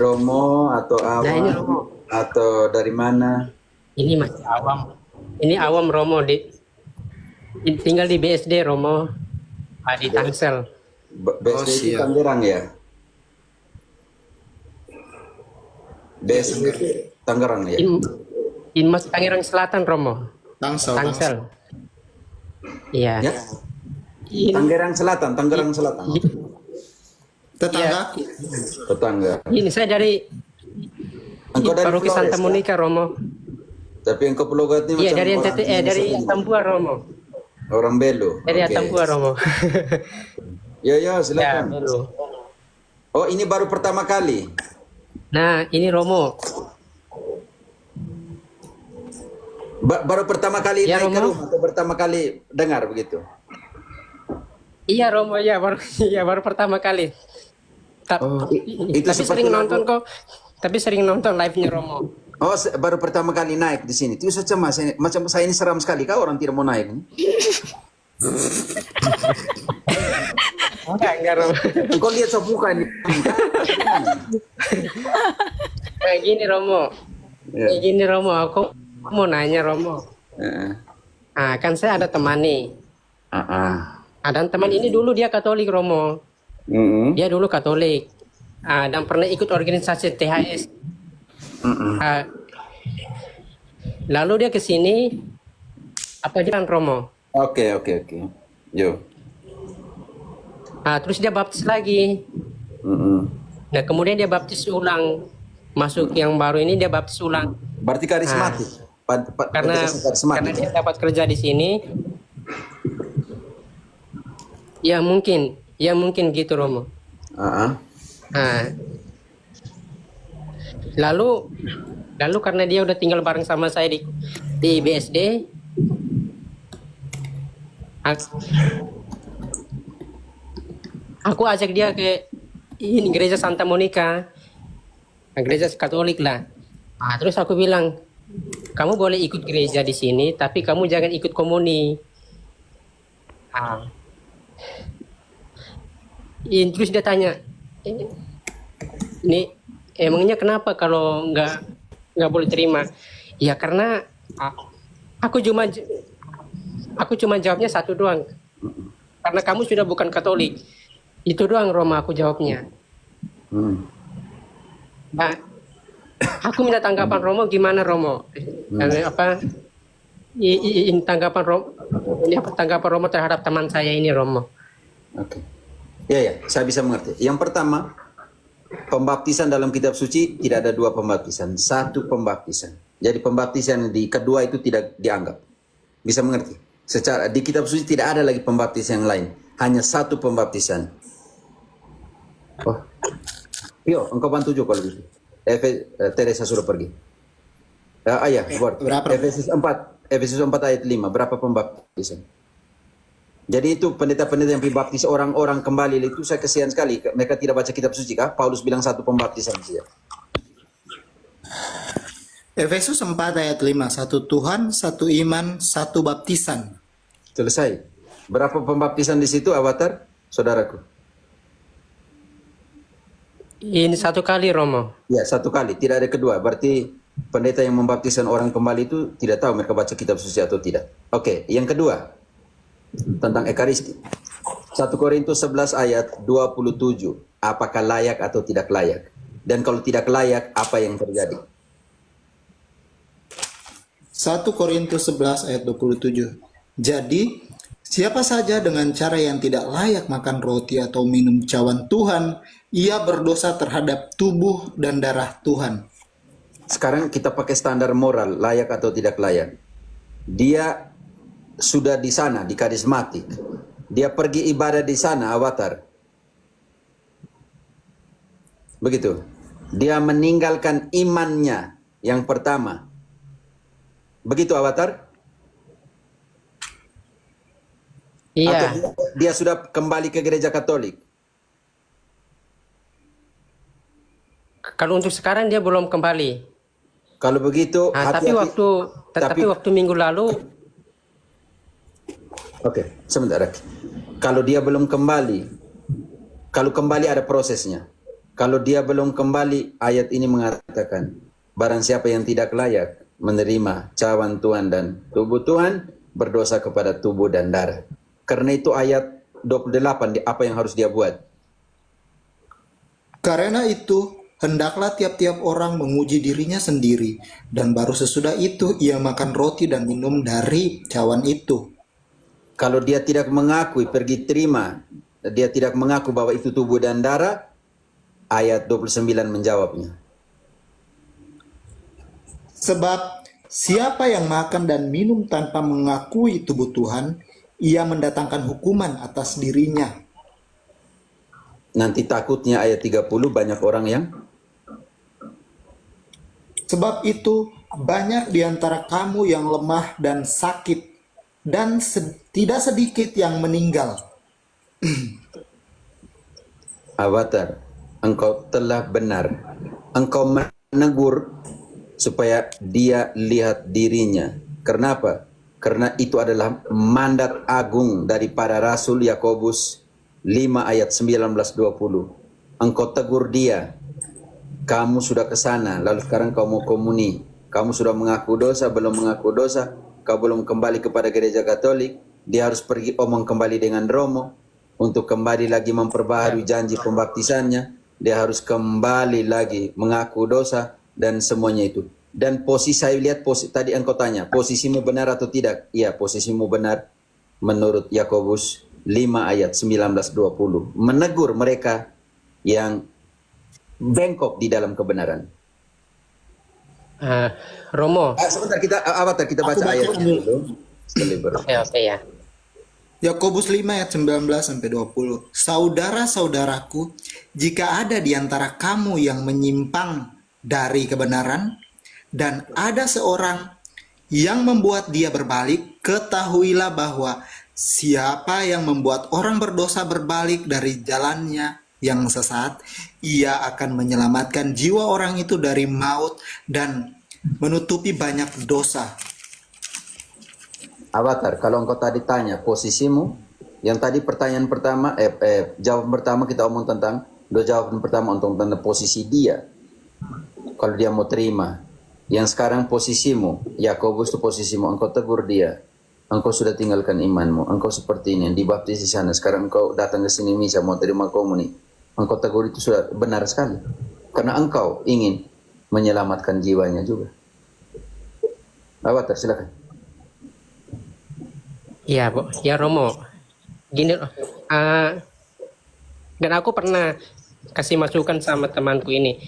Romo atau Nah ini awam Romo. atau dari mana? Ini masih awam. Ini awam Romo tinggal di BSD Romo. Di Tangsel. Oh, BSD itu siap. Tangerang ya? Ya, BSD itu Tangerang ya? In Mas Tangerang Selatan Romo. Tangsel. Tangsel. Iya. Ya? Tangerang Selatan, Tangerang Selatan. Tetangga. Tetangga. Ini saya dari Engkau dari Paroki Flores, Santa kan? Monica Romo. Tapi engkau Pulogat ini Iya macam dari orang NTT, dari Indonesia. Tambua Romo. Orang Belu. Dari Oke. Tambua Romo. Ya Ya, silakan. Belu. Oh ini baru pertama kali. Nah, ini Romo. Baru pertama kali Ya, naik ke Romo. rumah atau pertama kali dengar begitu? Iya Romo, ya baru ya baru pertama kali. Oh, itu Tapi seperti sering lagu- nonton kok. Tapi sering nonton live-nya Romo. Oh, baru pertama kali naik di sini. Itu saja mas, macam saya ini seram sekali. Kau orang tidak mau naik. Enggak Romo. Kau lihat sopuka ini. Kayak gini Romo. Ya. Kayak gini Romo, aku mau nanya Romo. Kan saya ada teman nih. Ada teman ini dulu dia Katolik Romo. Dia dulu Katolik. Dan pernah ikut organisasi THS. Lalu dia ke sini apa dia kan Romo. Oke. Yo. Terus dia baptis lagi. Nah, kemudian dia baptis ulang. Masuk yang baru ini dia baptis ulang. Berarti karismatik. Karena dia dapat kerja di sini. Ya mungkin gitu Romo. Lalu karena dia udah tinggal bareng sama saya di BSD, aku ajak dia ke ini gereja Santa Monica, gereja Katolik lah. Terus aku bilang, kamu boleh ikut gereja di sini, tapi kamu jangan ikut komuni. Terus dia tanya, ini emangnya kenapa kalau nggak boleh terima? Ya karena aku cuma jawabnya satu doang. Karena kamu sudah bukan Katolik. Itu doang Romo aku jawabnya. Nah, aku minta tanggapan Romo gimana Romo? Tanggapan Romo terhadap teman saya ini Romo. Oke. Ya, saya bisa mengerti. Yang pertama, pembaptisan dalam kitab suci tidak ada dua pembaptisan, satu pembaptisan. Jadi pembaptisan di kedua itu tidak dianggap. Bisa mengerti? Secara di kitab suci tidak ada lagi pembaptisan yang lain, hanya satu pembaptisan. Oh, yo, engkau bantu juga kalau gitu. Teresa sudah pergi. Buat. Berapa? Efesus 4 ayat 5. Berapa pembaptisan? Jadi itu pendeta-pendeta yang dibaptis orang-orang kembali itu saya kesian sekali. Mereka tidak baca kitab suci kah? Paulus bilang satu pembaptisan saja. Efesus 4 ayat 5. Satu Tuhan, satu iman, satu baptisan. Selesai. Berapa pembaptisan di situ, Avatar, saudaraku? Ini satu kali Romo. Ya, satu kali. Tidak ada kedua. Berarti pendeta yang membaptisan orang kembali itu tidak tahu mereka baca kitab suci atau tidak. Oke, yang kedua. Tentang Ekaristi. 1 Korintus 11 ayat 27. Apakah layak atau tidak layak? Dan kalau tidak layak, apa yang terjadi? 1 Korintus 11 ayat 27. Jadi, siapa saja dengan cara yang tidak layak makan roti atau minum cawan Tuhan, ia berdosa terhadap tubuh dan darah Tuhan. Sekarang kita pakai standar moral, layak atau tidak layak. Dia sudah di sana, di karismatik. Dia pergi ibadah di sana, Avatar. Begitu. Dia meninggalkan imannya yang pertama. Begitu, Avatar? Iya. Atau dia sudah kembali ke gereja Katolik? Kalau untuk sekarang dia belum kembali. Kalau begitu, Tapi waktu minggu lalu. Oke, sebentar. Kalau dia belum kembali, kalau kembali ada prosesnya. Kalau dia belum kembali, ayat ini mengatakan, barang siapa yang tidak layak menerima cawan Tuhan dan tubuh Tuhan, berdosa kepada tubuh dan darah. Karena itu ayat 28, apa yang harus dia buat? Karena itu, hendaklah tiap-tiap orang menguji dirinya sendiri, dan baru sesudah itu ia makan roti dan minum dari cawan itu. Kalau dia tidak mengakui, pergi terima, dia tidak mengaku bahwa itu tubuh dan darah, ayat 29 menjawabnya. Sebab siapa yang makan dan minum tanpa mengakui tubuh Tuhan, ia mendatangkan hukuman atas dirinya. Nanti takutnya ayat 30 banyak orang yang Sebab itu banyak di antara kamu yang lemah dan sakit, dan tidak sedikit yang meninggal. Avatar, engkau telah benar. Engkau menegur supaya dia lihat dirinya. Kenapa? Karena itu adalah mandat agung dari para Rasul. Yakobus 5 ayat 19-20. Engkau tegur dia. Kamu sudah ke sana, lalu sekarang kau mau komuni. Kamu sudah mengaku dosa, belum mengaku dosa. Kau belum kembali kepada gereja Katolik. Dia harus pergi omong kembali dengan Romo untuk kembali lagi memperbaharui janji pembaptisannya. Dia harus kembali lagi mengaku dosa dan semuanya itu. Dan posisi saya lihat, tadi engkau tanya, posisimu benar atau tidak? Iya, posisimu benar menurut Yakobus 5 ayat 19-20. Menegur mereka yang bengkok di dalam kebenaran. Romo. Sebentar kita baca Aku baca ayat dulu. dulu. Oke ya. Yakobus 5 ayat 19-20. Saudara-saudaraku, jika ada di antara kamu yang menyimpang dari kebenaran, dan ada seorang yang membuat dia berbalik, ketahuilah bahwa siapa yang membuat orang berdosa berbalik dari jalannya yang sesat, ia akan menyelamatkan jiwa orang itu dari maut dan menutupi banyak dosa. Avatar, kalau engkau tadi tanya posisimu, yang tadi pertanyaan pertama, jawaban pertama kita omong tentang, jawaban pertama untuk tentang posisi dia. Kalau dia mau terima, yang sekarang posisimu, Yakobus itu posisimu, engkau tegur dia, engkau sudah tinggalkan imanmu, engkau seperti ini, dibaptis di sana, sekarang engkau datang ke sini misa, mau terima komuni, engkau tegur itu sudah benar sekali, karena engkau ingin menyelamatkan jiwanya juga. Avatar, silakan. Iya, Bu. Ya, Romo. Gini, dan aku pernah kasih masukan sama temanku ini.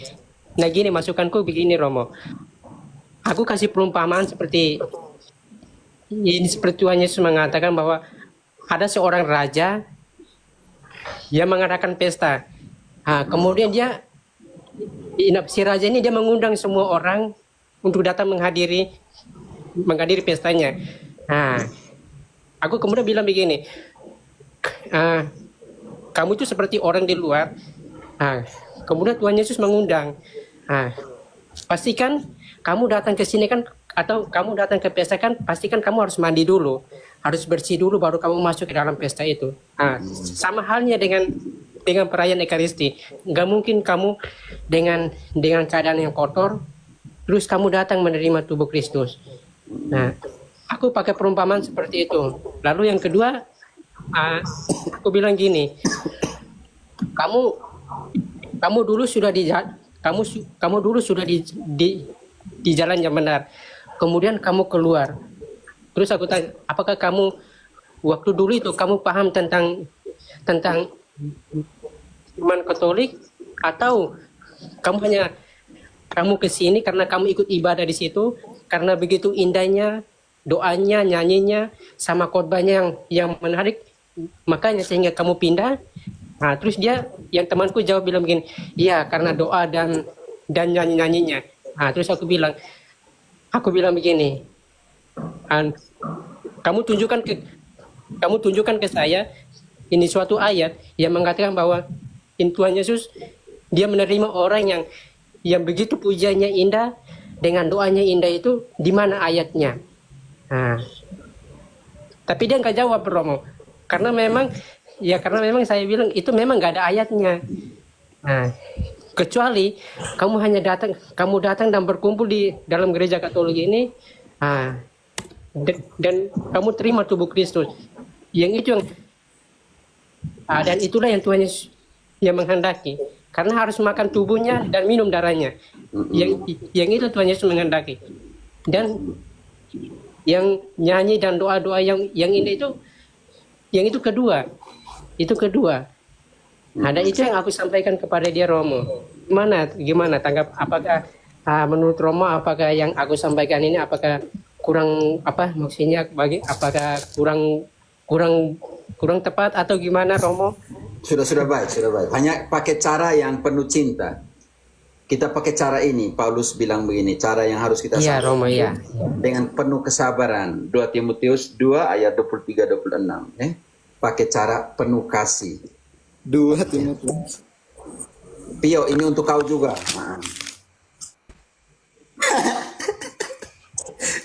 Nah, gini masukanku begini, Romo. Aku kasih perumpamaan seperti ini, seperti Tuhan Yesus mengatakan bahwa ada seorang raja yang mengadakan pesta. Kemudian si raja ini dia mengundang semua orang untuk datang menghadiri pestanya. Aku kemudian bilang begini, kamu itu seperti orang di luar. Kemudian Tuhan Yesus mengundang, pastikan kamu datang ke sini kan, atau kamu datang ke pesta kan, pastikan kamu harus mandi dulu, harus bersih dulu, baru kamu masuk ke dalam pesta itu. Sama halnya dengan perayaan Ekaristi, nggak mungkin kamu dengan keadaan yang kotor, terus kamu datang menerima tubuh Kristus. Nah, aku pakai perumpamaan seperti itu. Lalu yang kedua, aku bilang gini, kamu dulu sudah di jalan yang benar. Kemudian kamu keluar. Terus aku tanya, apakah kamu waktu dulu itu kamu paham tentang iman Katolik, atau kamu kesini karena kamu ikut ibadah di situ, karena begitu indahnya doanya, nyanyinya, sama khotbahnya yang menarik, makanya sehingga kamu pindah. Terus yang temanku jawab bilang begini, iya karena doa dan nyanyinya. Terus aku bilang begini, kamu tunjukkan ke saya ini suatu ayat yang mengatakan bahwa Tuhan Yesus dia menerima orang yang begitu pujiannya indah dengan doanya indah, itu di mana ayatnya? Tapi dia nggak jawab, Romo, karena memang saya bilang itu memang nggak ada ayatnya. Kecuali kamu datang dan berkumpul di dalam gereja Katolik ini, dan kamu terima tubuh Kristus. Yang itu yang dan itulah yang Tuhan Yesus yang menghendaki. Karena harus makan tubuhnya dan minum darahnya. Yang itu Tuhan Yesus menghendaki. Dan yang nyanyi dan doa-doa yang ini itu, yang itu kedua. Itu kedua. Ada itu yang aku sampaikan kepada dia, Romo. Gimana tanggap? Apakah menurut Romo, apakah yang aku sampaikan ini apakah kurang maksudnya apakah kurang tepat atau gimana, Romo? Sudah baik. Hanya pakai cara yang penuh cinta. Kita pakai cara ini. Paulus bilang begini, cara yang harus kita Iya, Romo, iya. dengan penuh kesabaran. 2 Timotius 2 ayat 23-26. Pakai cara penuh kasih. 2 Timotius. Pio, ini untuk kau juga.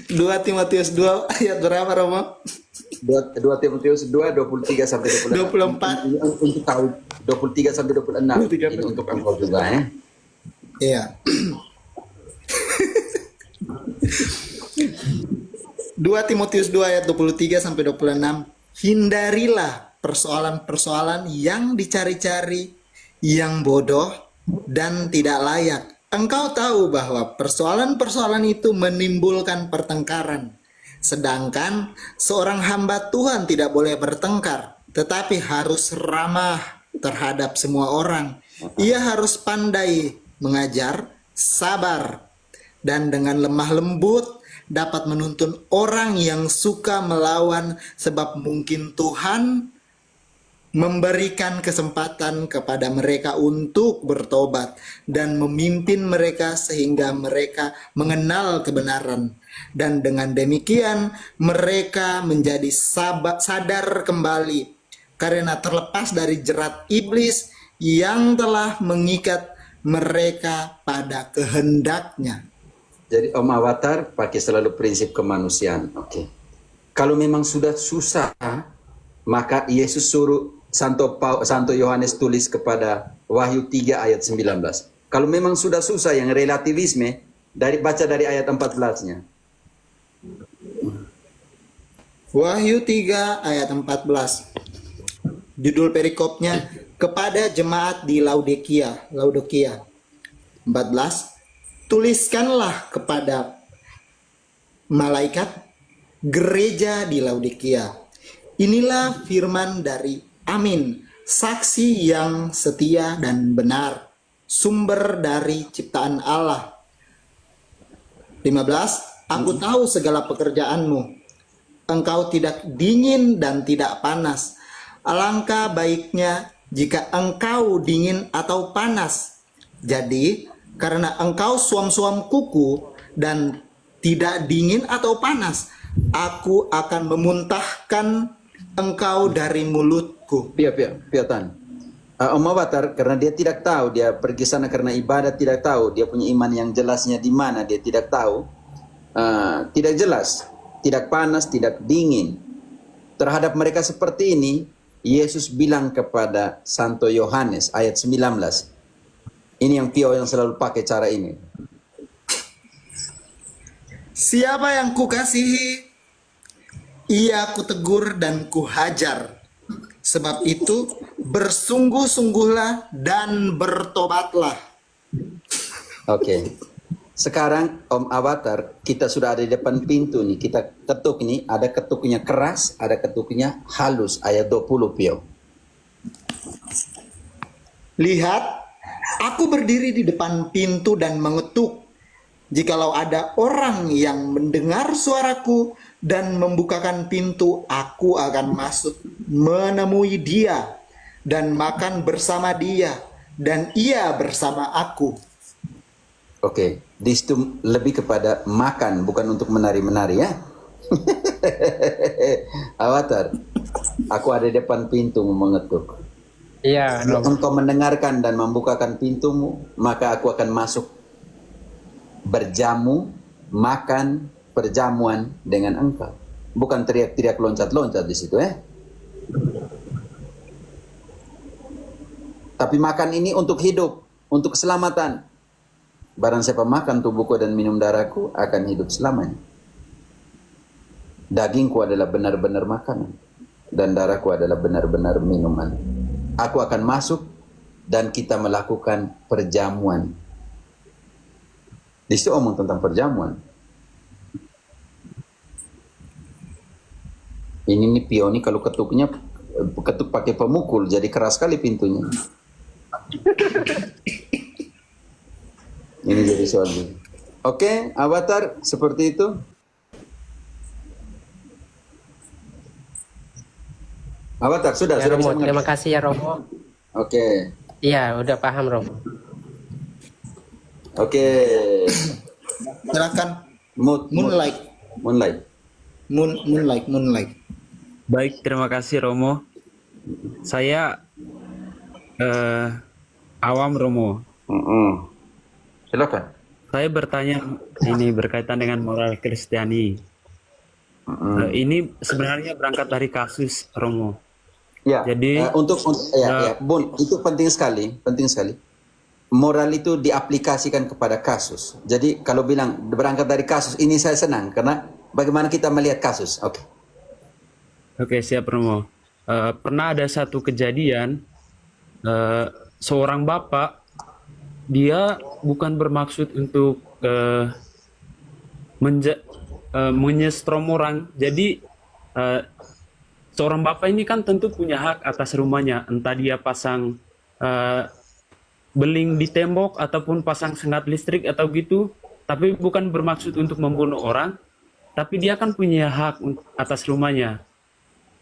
2 Timotius 2 ayat berapa, Romo? 2 Timotius 2 23 sampai 24. Ini untuk kau 23 sampai 26. Ini untuk engkau juga, ya. Iya. 2 Timotius 2 ayat 23 sampai 26. Hindarilah persoalan-persoalan yang dicari-cari, yang bodoh dan tidak layak. Engkau tahu bahwa persoalan-persoalan itu menimbulkan pertengkaran. Sedangkan seorang hamba Tuhan tidak boleh bertengkar, tetapi harus ramah terhadap semua orang. Ia harus pandai mengajar, sabar, dan dengan lemah lembut dapat menuntun orang yang suka melawan, sebab mungkin Tuhan memberikan kesempatan kepada mereka untuk bertobat dan memimpin mereka sehingga mereka mengenal kebenaran. Dan dengan demikian mereka menjadi sadar kembali karena terlepas dari jerat iblis yang telah mengikat mereka pada kehendaknya. Jadi Om Avatar pakai selalu prinsip kemanusiaan. Oke. Kalau memang sudah susah, maka Yesus suruh Santo Yohanes tulis kepada Wahyu 3 ayat 19. Kalau memang sudah susah yang relativisme, baca dari ayat 14-nya. Wahyu 3 ayat 14. Judul perikopnya, kepada jemaat di Laodikia. 14. Tuliskanlah kepada malaikat gereja di Laodikia. Inilah firman dari Amin, saksi yang setia dan benar, sumber dari ciptaan Allah. 15. Aku tahu segala pekerjaanmu. Engkau tidak dingin dan tidak panas. Alangkah baiknya jika engkau dingin atau panas. Jadi, karena engkau suam-suam kuku dan tidak dingin atau panas, aku akan memuntahkan engkau dari mulutku. Piatan. Om Avatar, karena dia tidak tahu, dia pergi sana karena ibadat, tidak tahu, dia punya iman yang jelasnya di mana, dia tidak tahu, tidak jelas, tidak panas, tidak dingin. Terhadap mereka seperti ini, Yesus bilang kepada Santo Yohanes, ayat 19. Ini yang Pio yang selalu pakai cara ini. Siapa yang kukasihi, ia kutegur dan kuhajar. Sebab itu bersungguh-sungguhlah dan bertobatlah. Oke. Sekarang Om Avatar, kita sudah ada di depan pintu nih. Kita ketuk nih, ada ketuknya keras, ada ketuknya halus. Ayat 20, Pio. Lihat, aku berdiri di depan pintu dan mengetuk. Jikalau ada orang yang mendengar suaraku dan membukakan pintu, aku akan masuk menemui dia dan makan bersama dia dan ia bersama aku. Oke, di situ lebih kepada makan, bukan untuk menari-menari ya. Avatar, aku ada di depan pintu mengetuk. Iya, Kalau engkau mendengarkan dan membukakan pintumu, maka aku akan masuk berjamu, makan, perjamuan dengan engkau. Bukan teriak-teriak loncat-loncat di situ ya. Tapi makan ini untuk hidup, untuk keselamatan. Barang siapa makan tubuhku dan minum darahku akan hidup selamanya. Dagingku adalah benar-benar makanan dan darahku adalah benar-benar minuman. Aku akan masuk dan kita melakukan perjamuan. Di situ omong tentang perjamuan. Ini nih Pio nih kalau ketuknya ketuk pakai pemukul jadi keras sekali pintunya. Ini jadi soal ini. Oke, Avatar seperti itu. Avatar sudah Ya sudah Romo, bisa terima mengerti. kasih ya Romo. Oke. Iya, udah paham Romo. Oke. Silakan. Moonlight. Moonlight. Baik, terima kasih Romo. Saya awam Romo. Silakan. Saya bertanya ini berkaitan dengan moral Kristiani. Ini sebenarnya berangkat dari kasus Romo. Ya. Jadi, untuk ya, Bun, itu penting sekali. Moral itu diaplikasikan kepada kasus. Jadi kalau bilang berangkat dari kasus, ini saya senang karena bagaimana kita melihat kasus. Oke. Oke, siap Romo. Pernah ada satu kejadian, seorang bapak, dia bukan bermaksud untuk menyestrom orang. Jadi seorang bapak ini kan tentu punya hak atas rumahnya, entah dia pasang beling di tembok ataupun pasang sengat listrik atau gitu, tapi bukan bermaksud untuk membunuh orang, tapi dia kan punya hak atas rumahnya.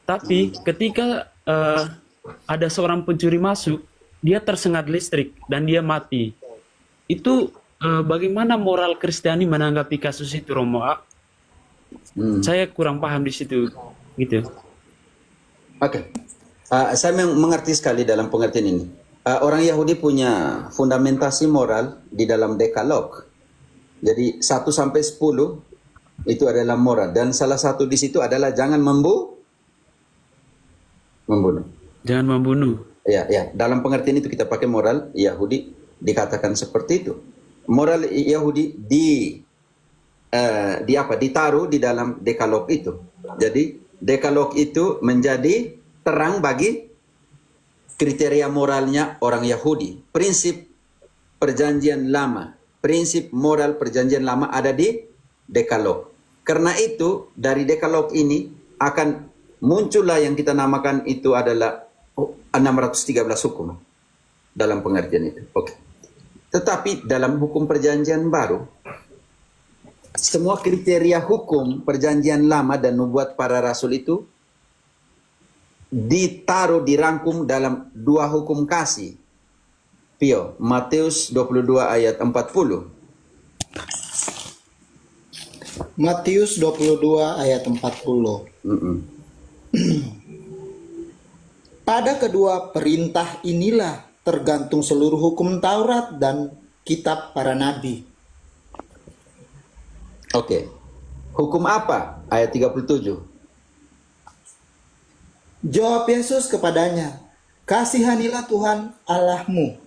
Tapi ketika ada seorang pencuri masuk, dia tersengat listrik dan dia mati. Itu bagaimana moral Kristiani menanggapi kasus itu, Romo? Saya kurang paham di situ, gitu. Oke. Saya mengerti sekali dalam pengertian ini. Orang Yahudi punya fundamentasi moral di dalam Dekalog. Jadi 1 sampai 10 itu adalah moral dan salah satu di situ adalah jangan membunuh. Jangan membunuh. Ya, dalam pengertian itu kita pakai moral Yahudi dikatakan seperti itu. Moral Yahudi ditaruh di dalam Dekalog itu. Jadi Dekalog itu menjadi terang bagi kriteria moralnya orang Yahudi. Prinsip perjanjian lama, prinsip moral perjanjian lama ada di Dekalog. Karena itu dari Dekalog ini akan muncullah yang kita namakan itu adalah 613 hukum dalam pengertian itu. Oke. Tetapi dalam hukum perjanjian baru, semua kriteria hukum perjanjian lama dan nubuat para rasul itu ditaruh, dirangkum dalam 2 hukum kasih. Pio, Matius 22 ayat 40. Matius 22 ayat 40. Pada kedua perintah inilah tergantung seluruh hukum Taurat dan kitab para nabi. Oke. Hukum apa? Ayat 37. Jawab Yesus kepadanya, kasihanilah Tuhan Allahmu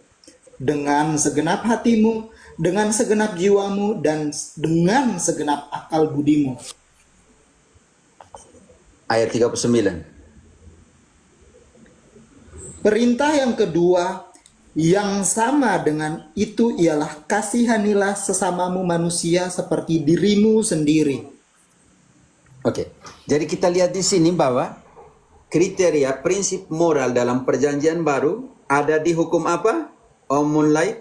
dengan segenap hatimu, dengan segenap jiwamu, dan dengan segenap akal budimu. Ayat 39. Perintah yang kedua yang sama dengan itu ialah kasihanilah sesamamu manusia seperti dirimu sendiri. Oke. Jadi kita lihat di sini bahwa kriteria prinsip moral dalam perjanjian baru ada di hukum apa? Moonlight,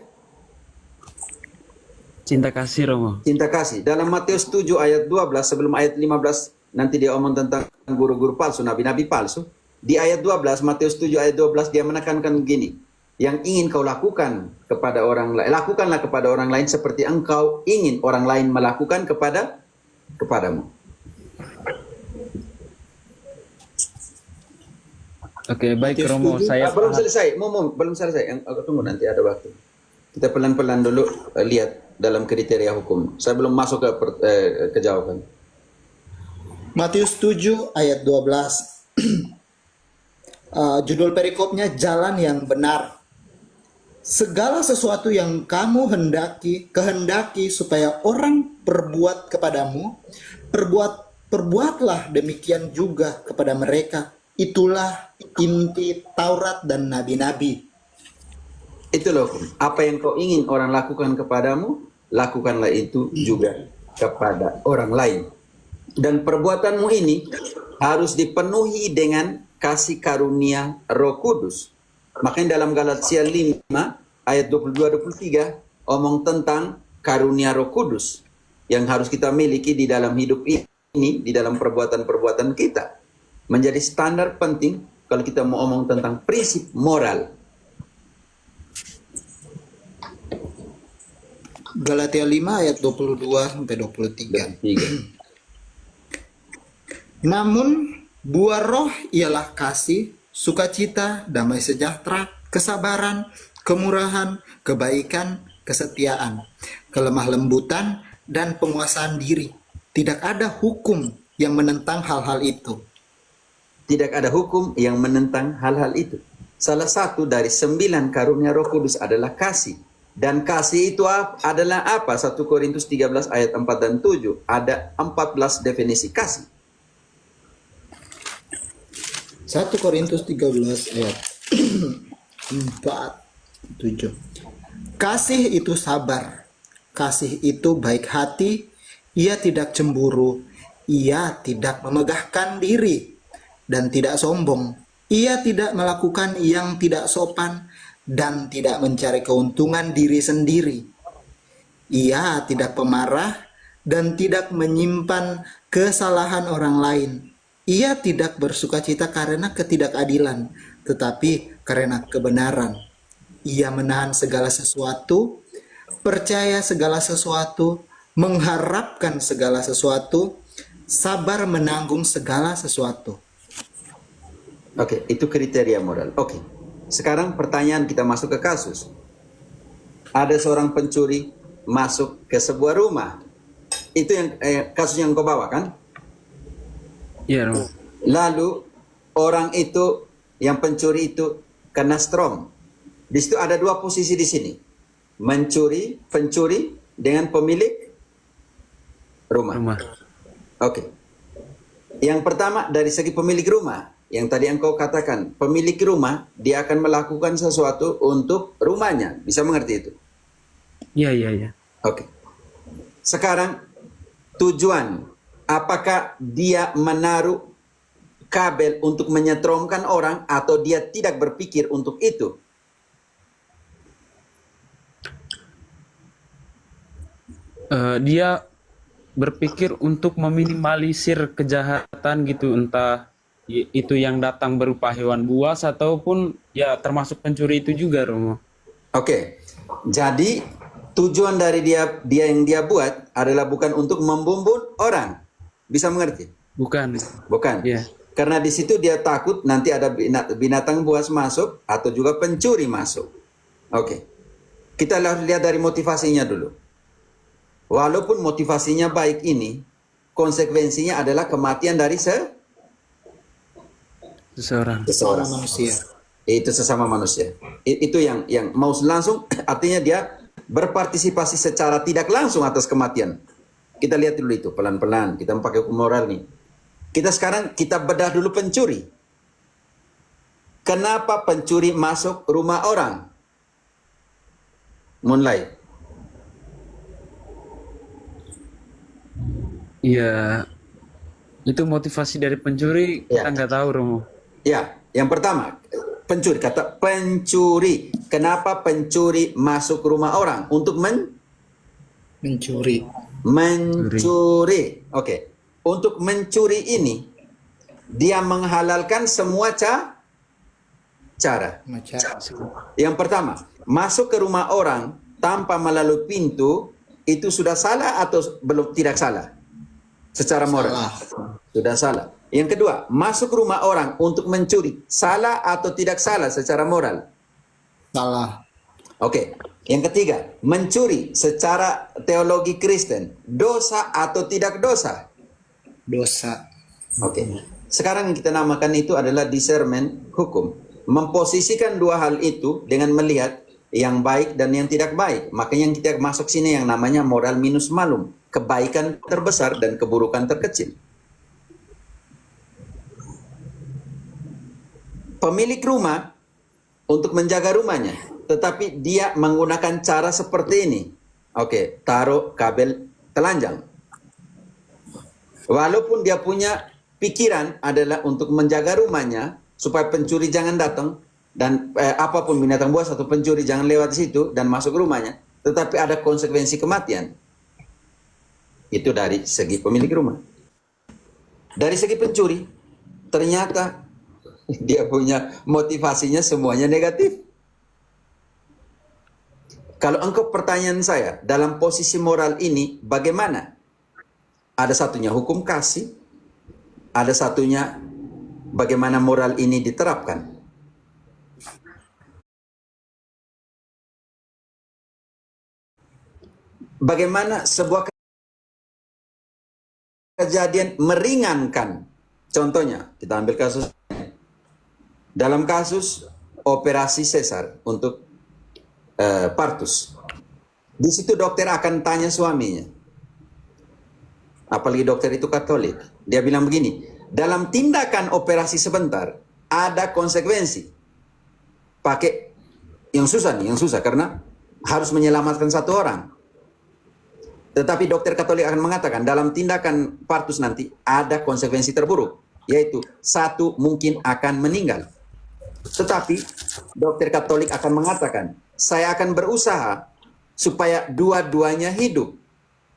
Cinta kasih, Romo. cinta kasih. Dalam Matius 7 ayat 12 sebelum ayat 15 nanti dia omong tentang guru-guru palsu, nabi-nabi palsu. Di ayat 12 Matius 7 ayat 12 dia menekankan begini. Yang ingin kau lakukan kepada orang lain, lakukanlah kepada orang lain seperti engkau ingin orang lain melakukan kepadamu. Oke, baik Romo. Saya belum paham. selesai, belum selesai. Aku tunggu nanti ada waktu. Kita pelan-pelan dulu lihat dalam kriteria hukum. Saya belum masuk ke jawaban. Matius 7 ayat 12. Judul perikopnya jalan yang benar. segala sesuatu yang kamu kehendaki supaya orang perbuat kepadamu, perbuatlah demikian juga kepada mereka. Itulah inti Taurat dan nabi-nabi. Itu loh, apa yang kau ingin orang lakukan kepadamu, lakukanlah itu juga kepada orang lain. Dan perbuatanmu ini harus dipenuhi dengan kasih karunia Roh Kudus. Makanya dalam Galatia 5 ayat 22-23 omong tentang karunia Roh Kudus yang harus kita miliki di dalam hidup ini, di dalam perbuatan-perbuatan kita. Menjadi standar penting kalau kita mau omong tentang prinsip moral. Galatia 5 ayat 22 sampai 23. Namun buah roh ialah kasih, sukacita, damai sejahtera, kesabaran, kemurahan, kebaikan, kesetiaan, kelemah lembutan, dan penguasaan diri. Tidak ada hukum yang menentang hal-hal itu. Tidak ada hukum yang menentang hal-hal itu. Salah satu dari 9 karunia Roh Kudus adalah kasih. Dan kasih itu adalah apa? 1 Korintus 13 ayat 4 dan 7. Ada 14 definisi kasih. 1 Korintus 13 ayat 4, 7. Kasih itu sabar. Kasih itu baik hati. Ia tidak cemburu. Ia tidak memegahkan diri dan tidak sombong. Ia tidak melakukan yang tidak sopan dan tidak mencari keuntungan diri sendiri. Ia tidak pemarah dan tidak menyimpan kesalahan orang lain. Ia tidak bersukacita karena ketidakadilan, tetapi karena kebenaran. Ia menahan segala sesuatu, percaya segala sesuatu, mengharapkan segala sesuatu, sabar menanggung segala sesuatu. Oke, itu kriteria moral. Oke, sekarang pertanyaan kita masuk ke kasus. Ada seorang pencuri masuk ke sebuah rumah. Itu yang kasus yang kau bawa kan? Iya, Romo. Lalu orang itu yang pencuri itu kena strom. Di situ ada 2 posisi di sini. Pencuri dengan pemilik rumah. Oke. Yang pertama dari segi pemilik rumah, yang tadi engkau katakan, pemilik rumah dia akan melakukan sesuatu untuk rumahnya. Bisa mengerti itu? Iya. Oke. Sekarang tujuan, apakah dia menaruh kabel untuk menyetromkan orang atau dia tidak berpikir untuk itu? Dia berpikir untuk meminimalisir kejahatan gitu, entah itu yang datang berupa hewan buas ataupun ya termasuk pencuri itu juga, Romo. Oke. Jadi tujuan dari dia yang dia buat adalah bukan untuk membunuh orang. Bisa mengerti? Bukan. Iya. Karena di situ dia takut nanti ada binatang buas masuk atau juga pencuri masuk. Oke. Kita lihat dari motivasinya dulu. Walaupun motivasinya baik ini, konsekuensinya adalah kematian dari Seseorang. Manusia. Itu sesama manusia. Itu yang mau langsung, artinya dia berpartisipasi secara tidak langsung atas kematian. Kita lihat dulu itu pelan-pelan. Kita pakai hukum moral nih. Kita bedah dulu pencuri. Kenapa pencuri masuk rumah orang? Mulai. Iya. Itu motivasi dari pencuri, Ya. kita nggak tahu, Romo. Ya, yang pertama pencuri. Kata pencuri. Kenapa pencuri masuk rumah orang? Untuk Mencuri. mencuri. Oke. Untuk mencuri ini, dia menghalalkan semua cara. Yang pertama, masuk ke rumah orang tanpa melalui pintu, itu sudah salah atau belum tidak salah? Secara moral. Sudah salah. Yang kedua, masuk rumah orang untuk mencuri, salah atau tidak salah secara moral? Salah. Oke. Yang ketiga, mencuri secara teologi Kristen, dosa atau tidak dosa? Dosa. Oke. Sekarang yang kita namakan itu adalah discernment hukum. Memposisikan 2 hal itu dengan melihat yang baik dan yang tidak baik. Makanya yang kita masuk sini yang namanya moral minus malum. Kebaikan terbesar dan keburukan terkecil. Pemilik rumah untuk menjaga rumahnya, tetapi dia menggunakan cara seperti ini. Oke, taruh kabel telanjang. Walaupun dia punya pikiran adalah untuk menjaga rumahnya supaya pencuri jangan datang dan apapun binatang buas atau pencuri jangan lewat di situ dan masuk rumahnya, tetapi ada konsekuensi kematian. Itu dari segi pemilik rumah. Dari segi pencuri, ternyata dia punya motivasinya semuanya negatif. Kalau engkau pertanyaan saya, dalam posisi moral ini bagaimana? Ada satunya hukum kasih, ada satunya bagaimana moral ini diterapkan. Bagaimana sebuah kejadian meringankan. Contohnya, kita ambil kasus. Dalam kasus operasi sesar untuk partus. Di situ dokter akan tanya suaminya. Apalagi dokter itu Katolik. Dia bilang begini, dalam tindakan operasi sebentar ada konsekuensi. Pakai yang susah nih, yang susah karena harus menyelamatkan satu orang. Tetapi dokter Katolik akan mengatakan dalam tindakan partus nanti ada konsekuensi terburuk, yaitu satu mungkin akan meninggal. Tetapi dokter Katolik akan mengatakan, saya akan berusaha supaya dua-duanya hidup.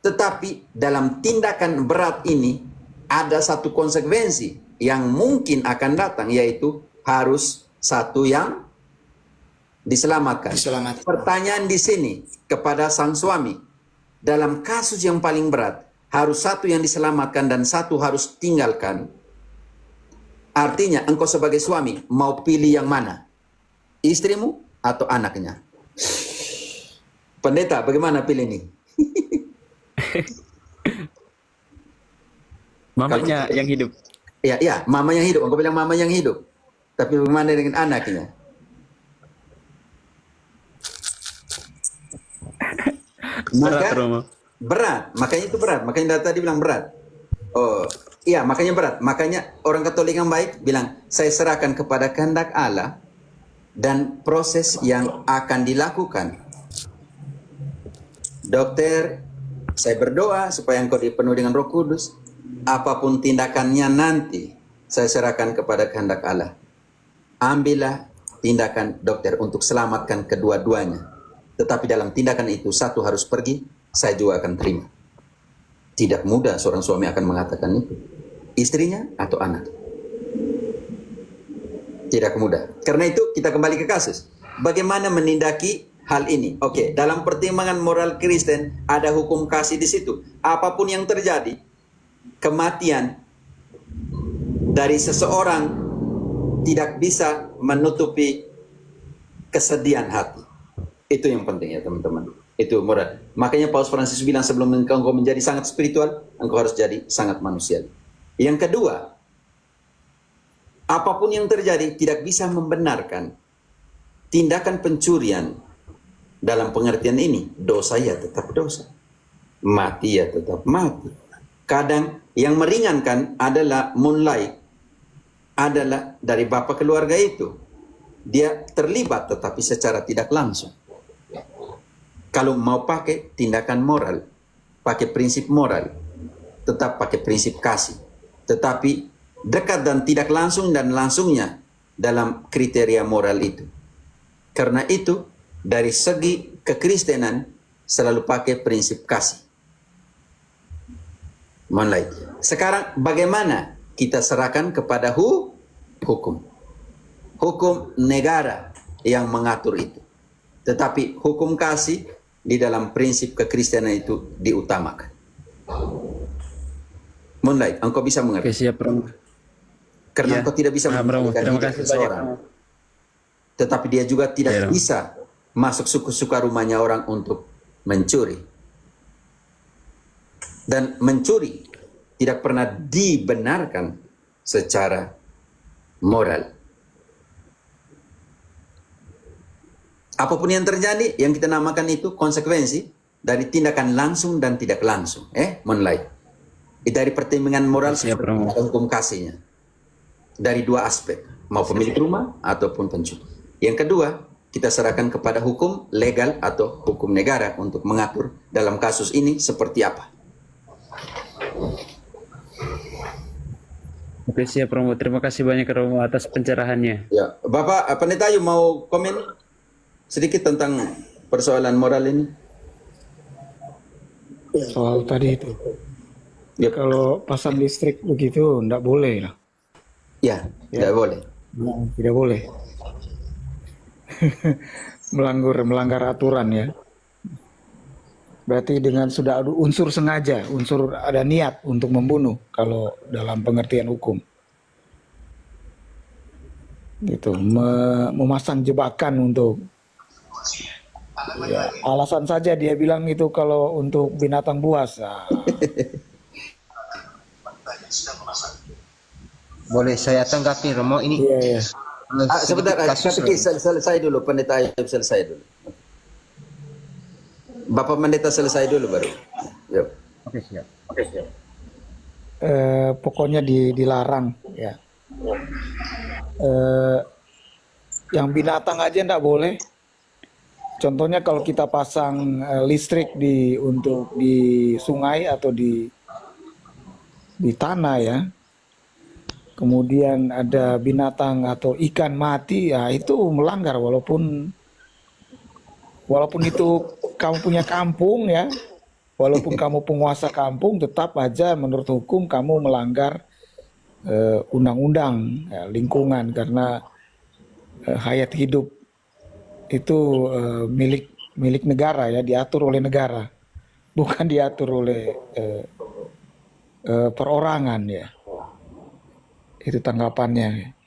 Tetapi dalam tindakan berat ini ada satu konsekuensi yang mungkin akan datang, yaitu harus satu yang diselamatkan. Pertanyaan di sini kepada sang suami, dalam kasus yang paling berat, harus satu yang diselamatkan dan satu harus tinggalkan. Artinya engkau sebagai suami mau pilih yang mana? Istrimu atau anaknya? Pendeta, bagaimana pilih ini? Mamanya yang hidup. Ya, mama yang hidup. Engkau bilang mama yang hidup. Tapi bagaimana dengan anaknya? Berat, Romo. Berat. Makanya itu berat. Makanya tadi bilang berat. Oh, iya, makanya berat. Makanya orang Katolik yang baik bilang, saya serahkan kepada kehendak Allah dan proses yang akan dilakukan. Dokter, saya berdoa supaya engkau dipenuhi dengan Roh Kudus. Apapun tindakannya nanti, saya serahkan kepada kehendak Allah. Ambillah tindakan dokter untuk selamatkan kedua-duanya. Tetapi dalam tindakan itu, satu harus pergi, saya juga akan terima. Tidak mudah seorang suami akan mengatakan itu. Istrinya atau anak. Tidak mudah. Karena itu kita kembali ke kasus. Bagaimana menindaki hal ini? Oke, dalam pertimbangan moral Kristen ada hukum kasih di situ. Apapun yang terjadi, kematian dari seseorang tidak bisa menutupi kesedihan hati. Itu yang penting ya teman-teman. Itu moral. Makanya Paus Fransiskus bilang sebelum engkau menjadi sangat spiritual, engkau harus jadi sangat manusiawi. Yang kedua, apapun yang terjadi tidak bisa membenarkan tindakan pencurian dalam pengertian ini. Dosa ya tetap dosa. Mati ya tetap mati. Kadang yang meringankan adalah mulai adalah dari bapak keluarga itu. Dia terlibat tetapi secara tidak langsung. Kalau mau pakai tindakan moral, pakai prinsip moral, tetap pakai prinsip kasih. Tetapi dekat dan tidak langsung dan langsungnya dalam kriteria moral itu. Karena itu, dari segi kekristenan selalu pakai prinsip kasih. Mulai. Sekarang bagaimana kita serahkan kepada hukum? Hukum negara yang mengatur itu. Tetapi hukum kasih di dalam prinsip kekristenan itu diutamakan. Mulai, engkau bisa mengerti. Oke, siap, Romo. Karena engkau tidak bisa Romo. mengendalikan Terima hidup kasih seseorang. banyak, Romo. Tetapi dia juga tidak Ya, Romo. bisa masuk suka rumahnya orang untuk mencuri. Dan mencuri tidak pernah dibenarkan secara moral. Apapun yang terjadi, yang kita namakan itu konsekuensi dari tindakan langsung dan tidak langsung. Monlai. Dari pertimbangan moral Siap, seperti Romo. hukum kasihnya. Dari dua aspek, mau pemilik rumah ataupun pencuri. Yang kedua, kita serahkan kepada hukum legal atau hukum negara untuk mengatur dalam kasus ini seperti apa. Oke, siap Romo. Terima kasih banyak Romo atas pencerahannya. Ya, Bapak Pendeta Ayu mau komen sedikit tentang persoalan moral ini? Soal tadi itu, Ya, kalau pasang listrik begitu enggak boleh lah. ya, tidak boleh. Tidak boleh. Melanggar aturan ya. Berarti dengan sudah ada unsur sengaja, unsur ada niat untuk membunuh kalau dalam pengertian hukum. Gitu, memasang jebakan untuk ya, alasan saja dia bilang itu kalau untuk binatang buas. Nah, Boleh saya tanggapi Romo ini? iya, iya. Sebentar, Kasus tapi selesai dulu Pendeta Ayu, selesai dulu. Bapak Pendeta selesai dulu baru. Ya. Oke, siap. Pokoknya dilarang ya. Yang binatang aja enggak boleh. Contohnya kalau kita pasang listrik untuk di sungai atau di tanah ya. Kemudian ada binatang atau ikan mati, ya itu melanggar walaupun itu kamu punya kampung ya. Walaupun kamu penguasa kampung, tetap aja menurut hukum kamu melanggar undang-undang ya, lingkungan karena hayat hidup itu milik negara ya, diatur oleh negara, bukan diatur oleh perorangan ya. Itu tanggapannya.